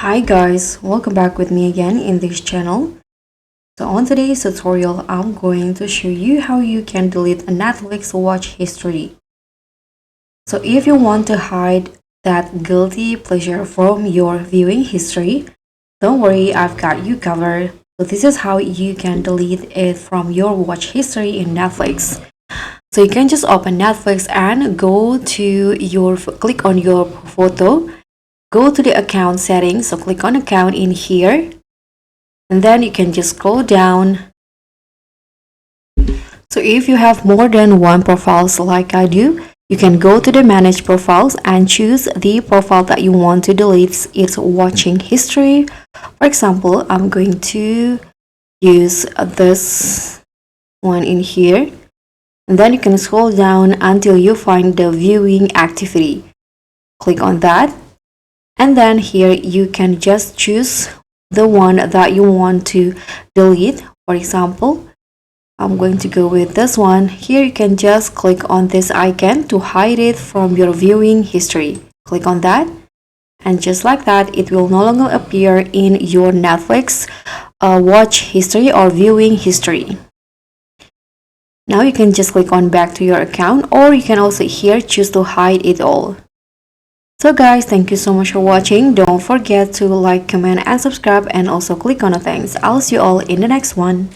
Hi guys, welcome back with me again in this channel. So on today's tutorial, I'm going to show you how you can delete a Netflix watch history. So if you want to hide that guilty pleasure from your viewing history, don't worry, I've got you covered. So this is how you can delete it from your watch history in Netflix. So you can just open Netflix and click on your photo. Go to the account settings, so click on account in here, and then you can just scroll down. So if you have more than one profiles like I do, you can go to the manage profiles and choose the profile that you want to delete its watching history. For example, I'm going to use this one in here, and then you can scroll down until you find the viewing activity. Click on that. And then here you can just choose the one that you want to delete. For example, I'm going to go with this one. Here you can just click on this icon to hide it from your viewing history. Click on that. And just like that, it will no longer appear in your Netflix watch history or viewing history. Now you can just click on back to your account, or you can also here choose to hide it all. So guys, thank you so much for watching. Don't forget to like, comment and subscribe, and also click on the thanks. I'll see you all in the next one.